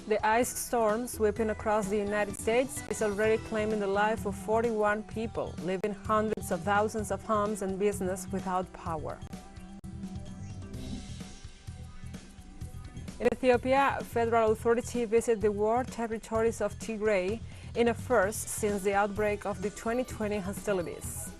The ice storm sweeping across the United States is already claiming the life of 41 people, leaving hundreds of thousands of homes and business without power. In Ethiopia, a federal authority visited the war territories of Tigray in a first since the outbreak of the 2020 hostilities.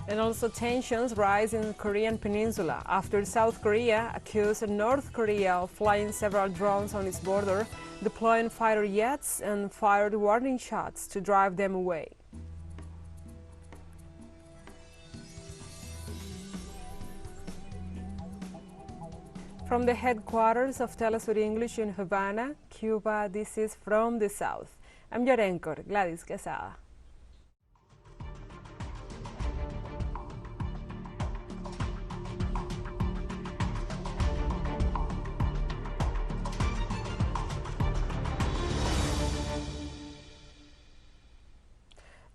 And also tensions rise in the Korean peninsula after South Korea accused North Korea of flying several drones on its border, deploying fighter jets and fired warning shots to drive them away. From the headquarters of TeleSUR English in Havana, Cuba, this is From the South. I'm your anchor, Gladys Quesada.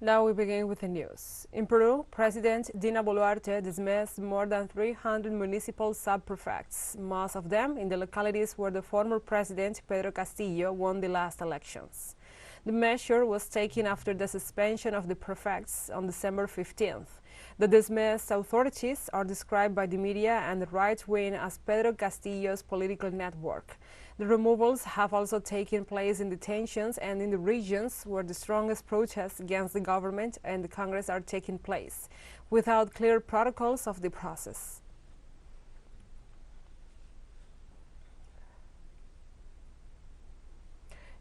Now we begin with the news. In Peru, President Dina Boluarte dismissed more than 300 municipal sub-prefects, most of them in the localities where the former president Pedro Castillo won the last elections. The measure was taken after the suspension of the prefects on December 15th. The dismissed authorities are described by the media and the right wing as Pedro Castillo's political network. The removals have also taken place in detentions and in the regions where the strongest protests against the government and the Congress are taking place, without clear protocols of the process.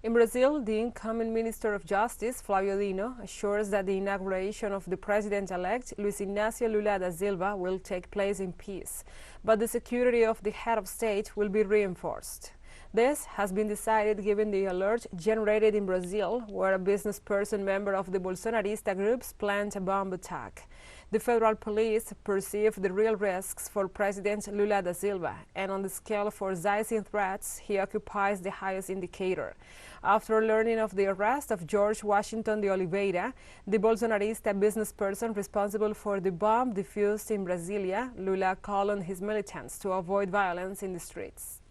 In Brazil, the incoming Minister of Justice, Flávio Dino, assures that the inauguration of the president-elect, Luiz Inácio Lula da Silva, will take place in peace, but the security of the head of state will be reinforced. This has been decided given the alert generated in Brazil, where a business person member of the Bolsonarista groups planned a bomb attack. The federal police perceive the real risks for President Lula da Silva, and on the scale for rising threats, he occupies the highest indicator. After learning of the arrest of George Washington de Oliveira, the Bolsonarista business person responsible for the bomb defused in Brasilia, Lula called on his militants to avoid violence in the streets.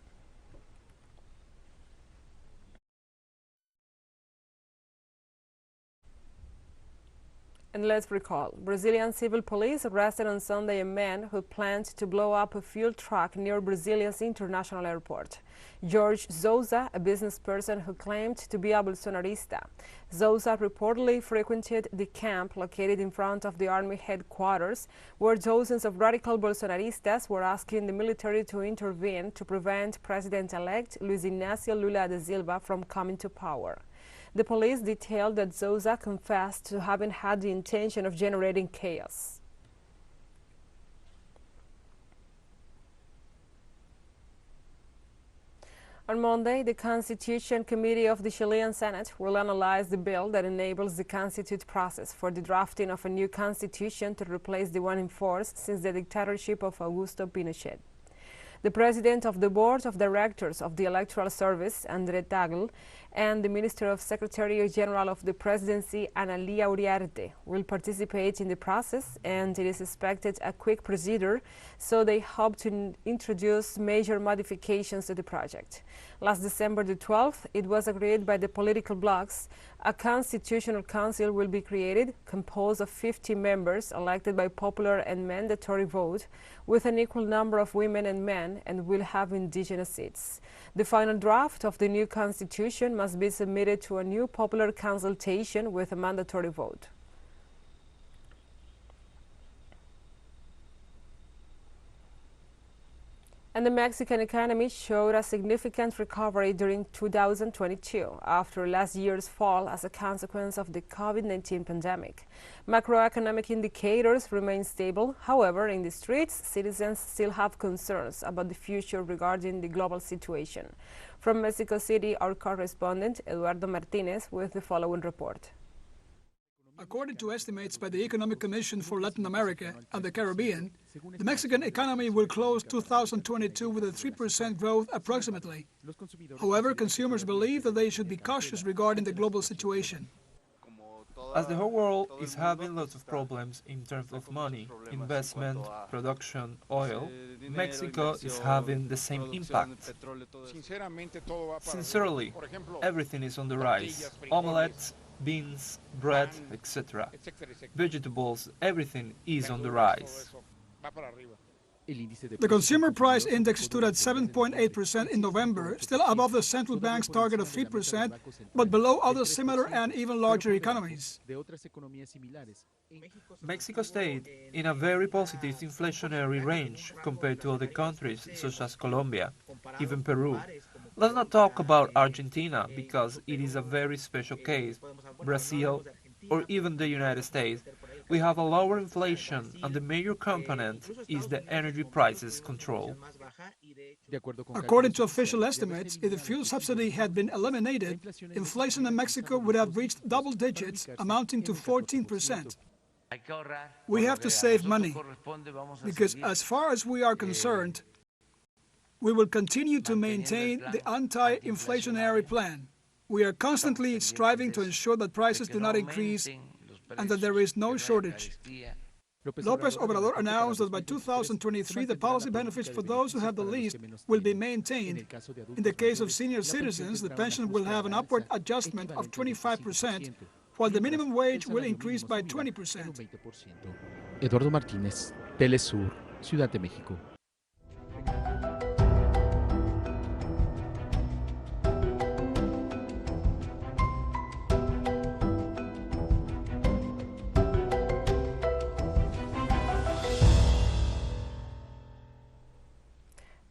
And let's recall, Brazilian civil police arrested on Sunday a man who planned to blow up a fuel truck near Brasilia's international airport. George Souza, a business person who claimed to be a Bolsonarista. Souza reportedly frequented the camp located in front of the army headquarters, where dozens of radical Bolsonaristas were asking the military to intervene to prevent President-elect Luiz Inácio Lula da Silva from coming to power. The police detailed that Souza confessed to having had the intention of generating chaos. On Monday, the Constitution Committee of the Chilean Senate will analyze the bill that enables the constitute process for the drafting of a new constitution to replace the one in force since the dictatorship of Augusto Pinochet. The president of the board of directors of the Electoral Service, André Tagle, and the Minister of Secretary General of the Presidency, Ana Lia Uriarte, will participate in the process, and it is expected a quick procedure, so they hope to introduce major modifications to the project. Last December the 12th, it was agreed by the political blocs a constitutional council will be created, composed of 50 members elected by popular and mandatory vote, with an equal number of women and men, and will have indigenous seats. The final draft of the new constitution must be submitted to a new popular consultation with a mandatory vote. And the Mexican economy showed a significant recovery during 2022 after last year's fall as a consequence of the COVID-19 pandemic. Macroeconomic indicators remain stable. However, in the streets, citizens still have concerns about the future regarding the global situation. From Mexico City, our correspondent Eduardo Martinez with the following report. According to estimates by the Economic Commission for Latin America and the Caribbean, the Mexican economy will close 2022 with a 3% growth approximately. However, consumers believe that they should be cautious regarding the global situation. As the whole world is having lots of problems in terms of money, investment, production, oil, Mexico is having the same impact. Sincerely, everything is on the rise. Omelets, beans, bread, etc. Vegetables, everything is on the rise. The consumer price index stood at 7.8% in November, still above the central bank's target of 3%, but below other similar and even larger economies. Mexico stayed in a very positive inflationary range compared to other countries such as Colombia, even Peru. Let's not talk about Argentina because it is a very special case, Brazil, or even the United States. We have a lower inflation and the major component is the energy prices control. According to official estimates, if the fuel subsidy had been eliminated, inflation in Mexico would have reached double digits, amounting to 14%. We have to save money, because as far as we are concerned, we will continue to maintain the anti-inflationary plan. We are constantly striving to ensure that prices do not increase and that there is no shortage. López Obrador announced that by 2023, the policy benefits for those who have the least will be maintained. In the case of senior citizens, the pension will have an upward adjustment of 25%, while the minimum wage will increase by 20%. Eduardo Martínez, TeleSUR, Ciudad de México.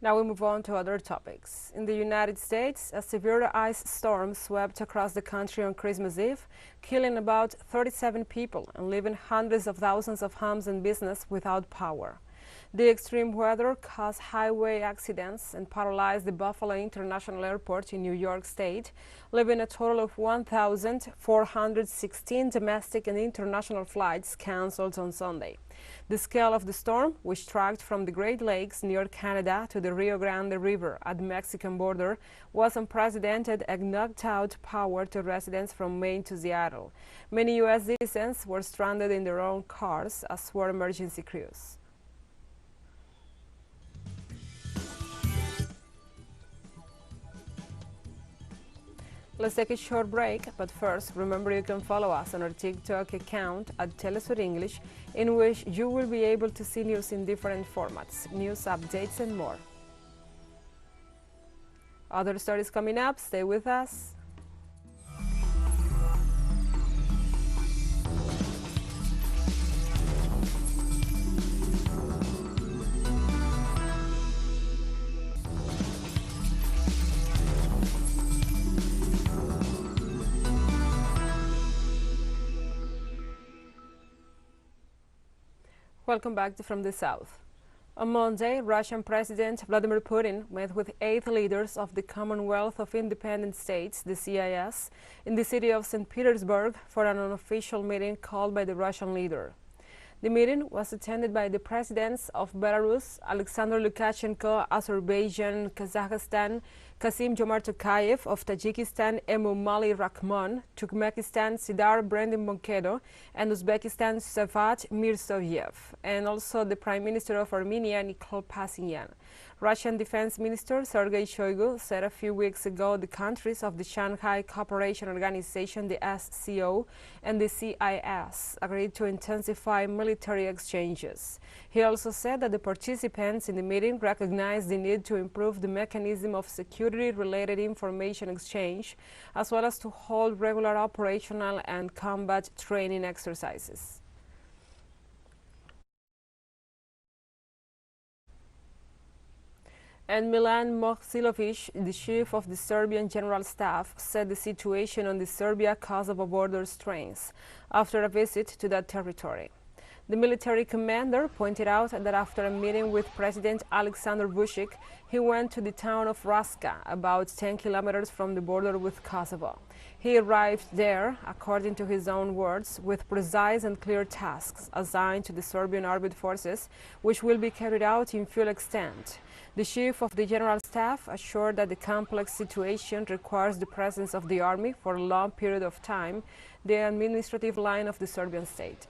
Now we move on to other topics. In the United States, a severe ice storm swept across the country on Christmas Eve, killing about 37 people and leaving hundreds of thousands of homes and businesses without power. The extreme weather caused highway accidents and paralyzed the Buffalo International Airport in New York State, leaving a total of 1,416 domestic and international flights canceled on Sunday. The scale of the storm, which tracked from the Great Lakes near Canada to the Rio Grande River at the Mexican border, was unprecedented and knocked out power to residents from Maine to Seattle. Many U.S. citizens were stranded in their own cars, as were emergency crews. Let's take a short break, but first, remember you can follow us on our TikTok account at TeleSUR English, in which you will be able to see news in different formats, news updates and more. Other stories coming up, stay with us. Welcome back from the south. On Monday, Russian President Vladimir Putin met with 8 leaders of the Commonwealth of Independent States, the CIS, in the city of St. Petersburg for an unofficial meeting called by the Russian leader. The meeting was attended by the presidents of Belarus, Alexander Lukashenko, Azerbaijan, Kazakhstan, Kassym-Jomart Tokayev of Tajikistan, Emomali Rahmon, Turkmenistan, Sidar Brandimon-Kedo, and Uzbekistan, Savat Mirzoyev, and also the Prime Minister of Armenia, Nikol Pashinyan. Russian Defense Minister Sergei Shoigu said a few weeks ago the countries of the Shanghai Cooperation Organization, the SCO, and the CIS agreed to intensify military exchanges. He also said that the participants in the meeting recognized the need to improve the mechanism of security-related information exchange, as well as to hold regular operational and combat training exercises. And Milan Moksilovic, the chief of the Serbian General Staff, said the situation on the Serbia-Kosovo border strains after a visit to that territory. The military commander pointed out that after a meeting with President Alexander Vučić, he went to the town of Raška, about 10 kilometers from the border with Kosovo. He arrived there, according to his own words, with precise and clear tasks assigned to the Serbian armed forces, which will be carried out in full extent. The chief of the General Staff assured that the complex situation requires the presence of the army for a long period of time, the administrative line of the Serbian state.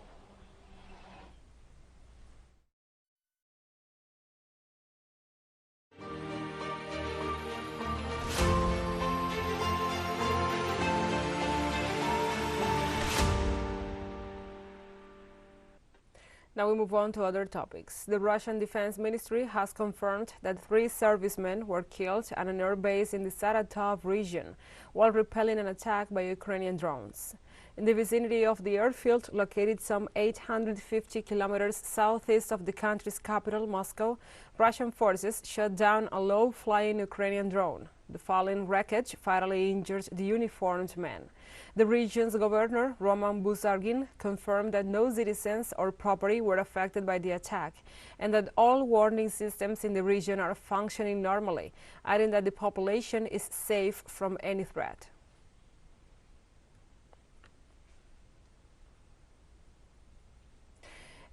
Now we move on to other topics. The Russian Defense Ministry has confirmed that 3 servicemen were killed at an air base in the Saratov region while repelling an attack by Ukrainian drones. In the vicinity of the airfield, located some 850 kilometers southeast of the country's capital, Moscow, Russian forces shot down a low-flying Ukrainian drone. The falling wreckage fatally injured the uniformed man. The region's governor, Roman Busargin, confirmed that no citizens or property were affected by the attack and that all warning systems in the region are functioning normally, adding that the population is safe from any threat.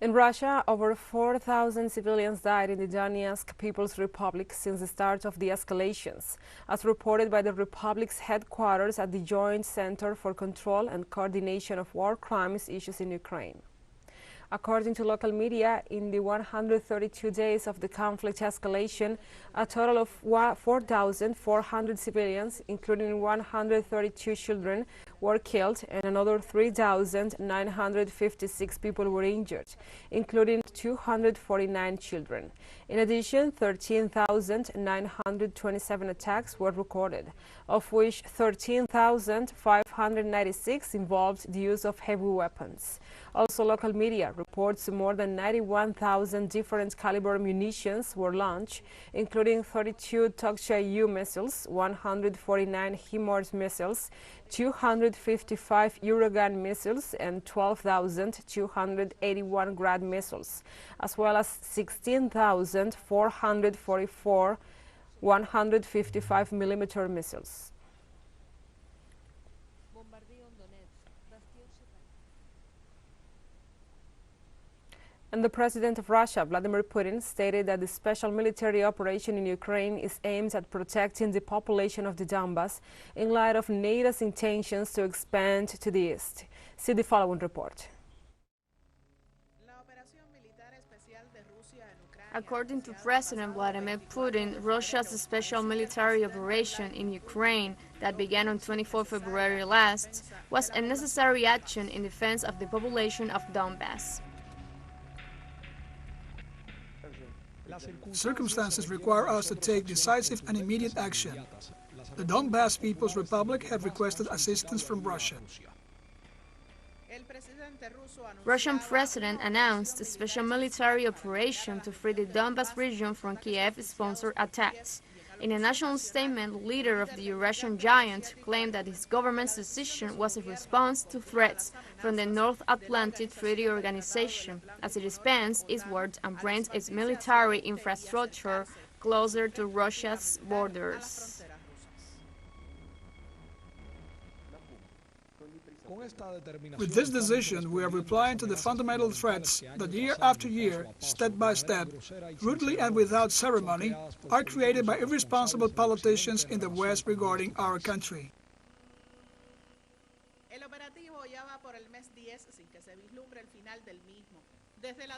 In Russia, over 4,000 civilians died in the Donetsk People's Republic since the start of the escalations, as reported by the republic's headquarters at the Joint Center for Control and Coordination of War Crimes Issues in Ukraine. According to local media, in the 132 days of the conflict escalation, a total of 4,400 civilians, including 132 children, were killed and another 3,956 people were injured, including 249 children. In addition, 13,927 attacks were recorded, of which 13,596 involved the use of heavy weapons. Also, local media reports more than 91,000 different caliber munitions were launched, including 32 Toksha-U missiles, 149 HIMARS missiles, 255 Eurogun missiles, and 12,281 Grad missiles, as well as 16,444 155mm missiles. And the President of Russia, Vladimir Putin, stated that the special military operation in Ukraine is aimed at protecting the population of the Donbas in light of NATO's intentions to expand to the east. See the following report. According to President Vladimir Putin, Russia's special military operation in Ukraine that began on 24 February last was a necessary action in defense of the population of Donbas. Circumstances require us to take decisive and immediate action. The Donbas People's Republic have requested assistance from Russia. Russian President announced a special military operation to free the Donbas region from Kiev-sponsored attacks. In a national statement, the leader of the Eurasian giant claimed that his government's decision was a response to threats from the North Atlantic Treaty Organization, as it expands eastward and brings its military infrastructure closer to Russia's borders. With this decision, we are replying to the fundamental threats that year after year, step by step, rudely and without ceremony, are created by irresponsible politicians in the West regarding our country.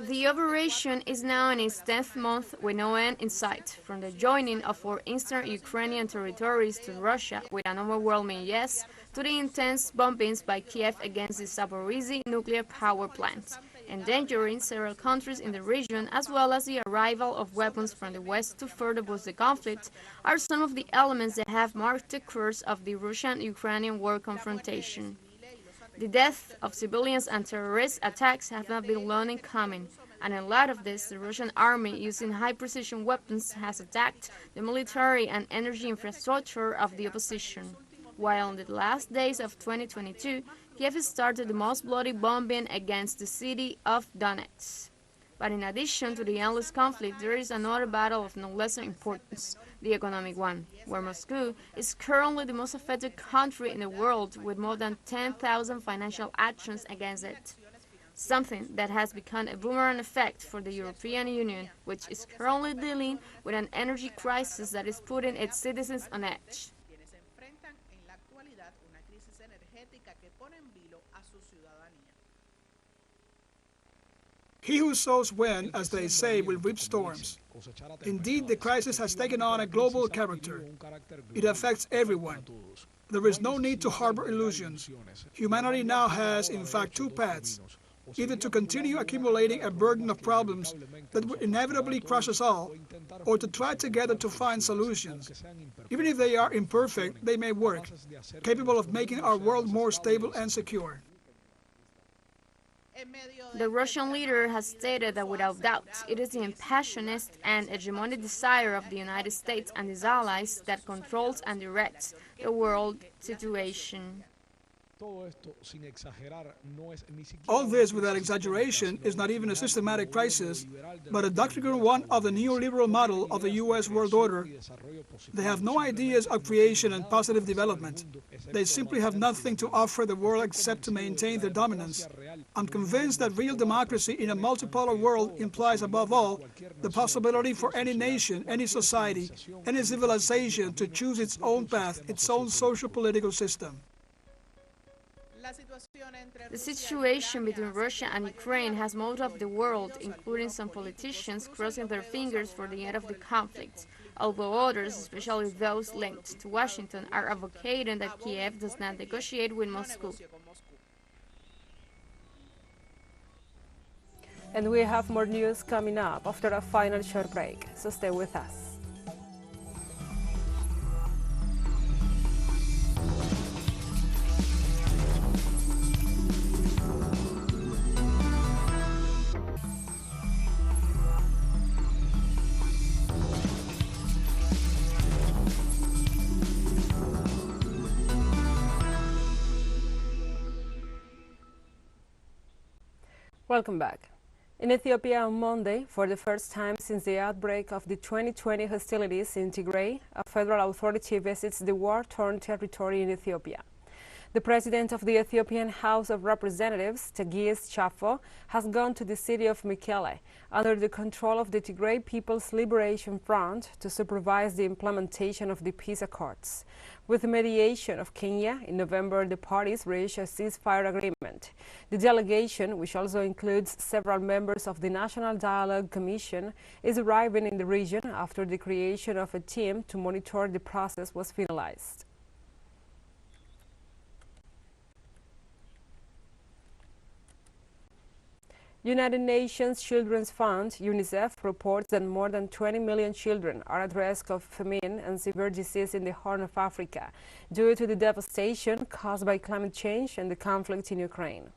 The operation is now in its 10th month with no end in sight, from the joining of 4 eastern Ukrainian territories to Russia with an overwhelming yes, to the intense bombings by Kiev against the Zaporizhzhia nuclear power plant, endangering several countries in the region, as well as the arrival of weapons from the West to further boost the conflict, are some of the elements that have marked the course of the Russian-Ukrainian war confrontation. The death of civilians and terrorist attacks have not been long in coming, and in light of this, the Russian army, using high-precision weapons, has attacked the military and energy infrastructure of the opposition. while on the last days of 2022, Kiev started the most bloody bombing against the city of Donetsk. But in addition to the endless conflict, there is another battle of no lesser importance, the economic one, where Moscow is currently the most affected country in the world with more than 10,000 financial actions against it. Something that has become a boomerang effect for the European Union, which is currently dealing with an energy crisis that is putting its citizens on edge. He who sows wind, as they say, will reap storms. Indeed, the crisis has taken on a global character. It affects everyone. There is no need to harbor illusions. Humanity now has, in fact, two paths: either to continue accumulating a burden of problems that would inevitably crush us all, or to try together to find solutions. Even if they are imperfect, they may work, capable of making our world more stable and secure. The Russian leader has stated that without doubt, it is the impassioned and hegemonic desire of the United States and its allies that controls and directs the world situation. All this, without exaggeration, is not even a systematic crisis, but a doctrinal one of the neoliberal model of the U.S. world order. They have no ideas of creation and positive development. They simply have nothing to offer the world except to maintain their dominance. I'm convinced that real democracy in a multipolar world implies, above all, the possibility for any nation, any society, any civilization to choose its own path, its own social-political system. The situation between Russia and Ukraine has moved up the world, including some politicians crossing their fingers for the end of the conflict, although others, especially those linked to Washington, are advocating that Kiev does not negotiate with Moscow. And we have more news coming up after a final short break, so stay with us. Welcome back. In Ethiopia on Monday, for the first time since the outbreak of the 2020 hostilities in Tigray, a federal authority visits the war-torn territory in Ethiopia. The president of the Ethiopian House of Representatives, Tagias Chafo, has gone to the city of Mekelle, under the control of the Tigray People's Liberation Front, to supervise the implementation of the peace accords. With the mediation of Kenya, in November the parties reached a ceasefire agreement. The delegation, which also includes several members of the National Dialogue Commission, is arriving in the region after the creation of a team to monitor the process was finalized. United Nations Children's Fund, UNICEF, reports that more than 20 million children are at risk of famine and severe disease in the Horn of Africa due to the devastation caused by climate change and the conflict in Ukraine.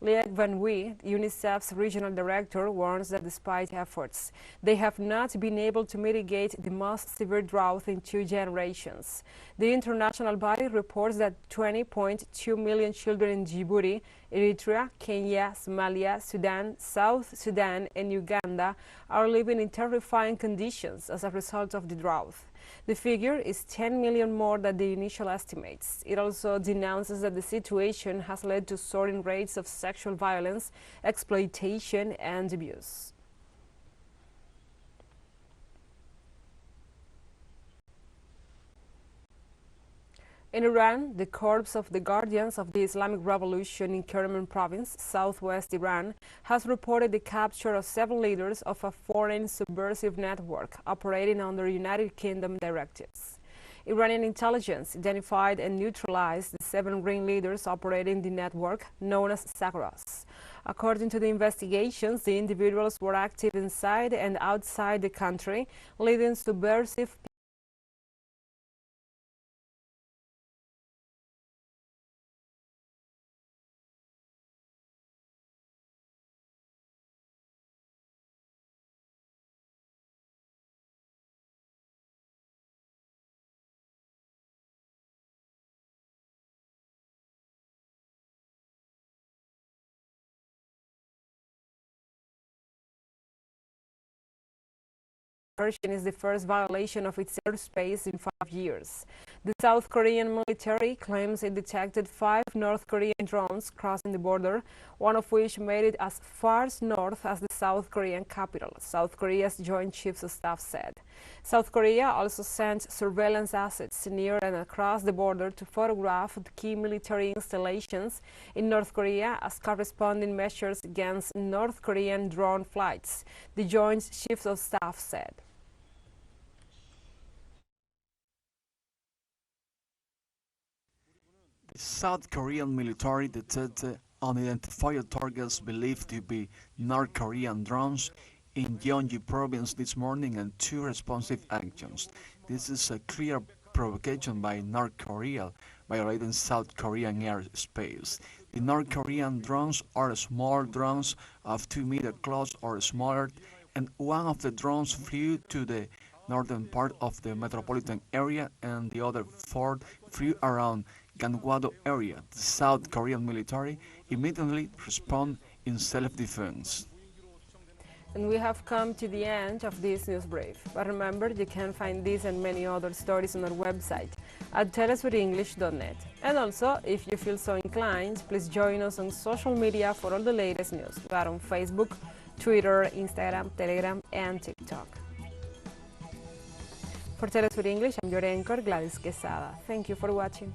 Liek Van Wee, UNICEF's regional director, warns that despite efforts, they have not been able to mitigate the most severe drought in 2 generations. The international body reports that 20.2 million children in Djibouti, Eritrea, Kenya, Somalia, Sudan, South Sudan, and Uganda are living in terrifying conditions as a result of the drought. The figure is 10 million more than the initial estimates. It also denounces that the situation has led to soaring rates of sexual violence, exploitation, and abuse. In Iran, the Corps of the Guardians of the Islamic Revolution in Kerman province, southwest Iran, has reported the capture of 7 leaders of a foreign subversive network operating under United Kingdom directives. Iranian intelligence identified and neutralized the 7 ringleaders operating the network, known as Zagros. According to the investigations, the individuals were active inside and outside the country, leading subversive incursion is the first violation of its airspace in 5 years. The South Korean military claims it detected 5 North Korean drones crossing the border, one of which made it as far north as the South Korean capital, South Korea's Joint Chiefs of Staff said. South Korea also sent surveillance assets near and across the border to photograph the key military installations in North Korea as corresponding measures against North Korean drone flights, the Joint Chiefs of Staff said. The South Korean military detected unidentified targets believed to be North Korean drones in Gyeonggi province this morning and 2 responsive actions. This is a clear provocation by North Korea violating South Korean airspace. The North Korean drones are small drones of 2 meters close or smaller, and one of the drones flew to the northern part of the metropolitan area and the other 4 flew around Gangwado area. The South Korean military immediately responded in self-defense. And we have come to the end of this news brief. But remember, you can find this and many other stories on our website at telesurenglish.net. And also, if you feel so inclined, please join us on social media for all the latest news. We are on Facebook, Twitter, Instagram, Telegram, and TikTok. For TeleSUR English, I'm your anchor, Gladys Quesada. Thank you for watching.